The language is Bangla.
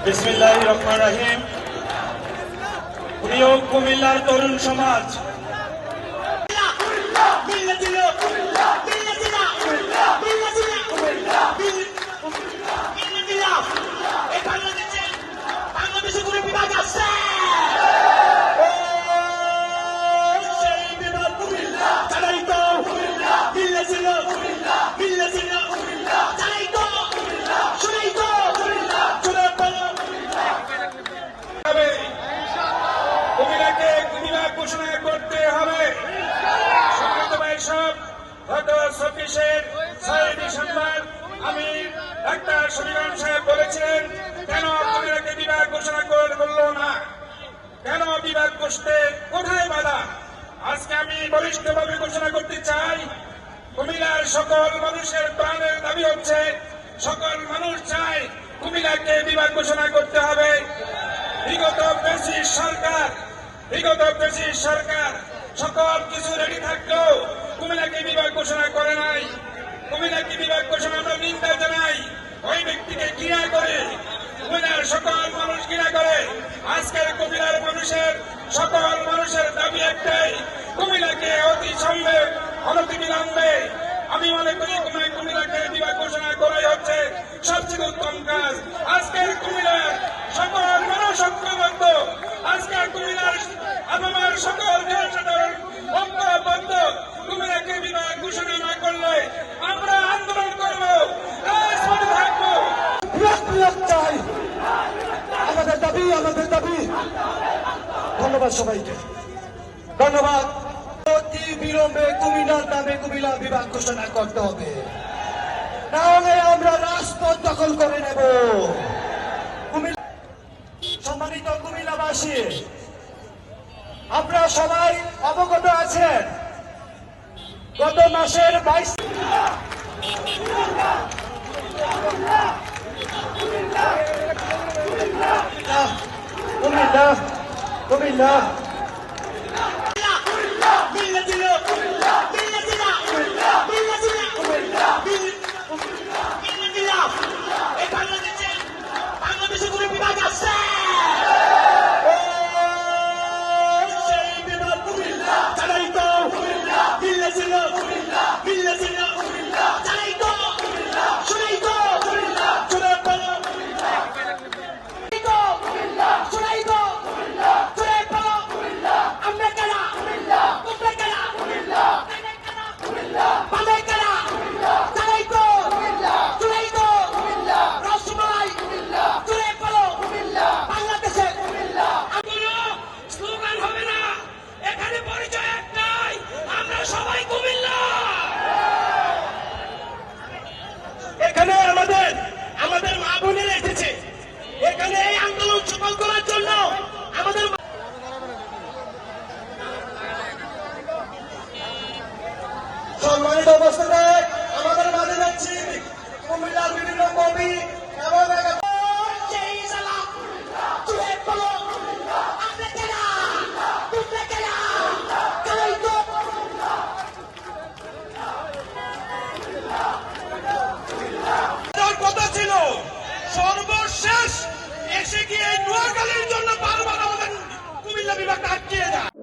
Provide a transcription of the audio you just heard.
বিসমিল্লাহির রহমানির রহিম। প্রিয় কুমিল্লার তরুণ সমাজ, বাংলাদেশে কোনো বিভাগ আছে? কুমিল্লাকে বিভাগ ঘোষণা করতে হবে। গত 26 ডিসেম্বর আমি ডাক্তার শফিকুল সাহেব বলেছিলেন, কেন কুমিল্লাকে বিভাগ ঘোষণা করল না, কেন বিভাগ করতে কোথায় বাধা? আজকে আমি বলিষ্ঠভাবে ঘোষণা করতে চাই, কুমিল্লার সকল মানুষের প্রাণের দাবি হচ্ছে, সকল মানুষ চায় কুমিল্লাকে বিভাগ ঘোষণা করতে হবে। বিগত ফ্যাসিস্ট সরকার সকল কিছু রেডি থাকলেও কুমিল্লাকে বিভাগ ঘোষণা করে নাই। কুমিল্লাকে বিভাগ ঘোষণা আমরা নিন্দা জানাই। ওই ব্যক্তিকে ঘৃণা করে, কুমিল্লার সকল মানুষ ঘৃণা করে। আজকের কুমিল্লার সকল মানুষের দাবি একটাই, কুমিল্লাকে অতি সম্ভব অনতিবিলম্বে, আমি মনে করি কুমিল্লাকে বিভাগ ঘোষণা করাই হচ্ছে সবচেয়ে উত্তম কাজ। আজকের কুমিল্লার সকল মানুষ ঐক্যবদ্ধ, আজকের কুমিল্লার আমার সকল জনসাধারণ ঐক্যবদ্ধ। কুমিল্লাকে বিভাগ ঘোষণা না করলে আমরা আন্দোলন করব, রাজপথে থাকবো। চাই আমাদের দাবি। ধন্যবাদ সবাইকে, ধন্যবাদ। অতি বিলম্বে কুমিল্লার নামে কুমিল্লা বিভাগ ঘোষণা করতে হবে, না হলে আমরা রাজপথ দখল করে নেব। সম্মানিত কুমিল্লাবাসী, আপনারা সবাই অবগত আছেন, গত মাসের 22 কুমিল্লা বাংলাদেশে কোনো বিভাগ আছে? এখানে আমাদের মা বোনেরা এসেছে, এখানে এই আন্দোলন সফল করার জন্য আমাদের সম্মানিত অবস্থাতে আমাদের মাঝে যাচ্ছি কুমিল্লার বিভিন্ন কবি এবং কথা ছিল সর্বশেষ এসে গিয়ে নোয়াখালীর জন্য বারবার আমাদের কুমিল্লা বিভাগটা আটকিয়ে যায়।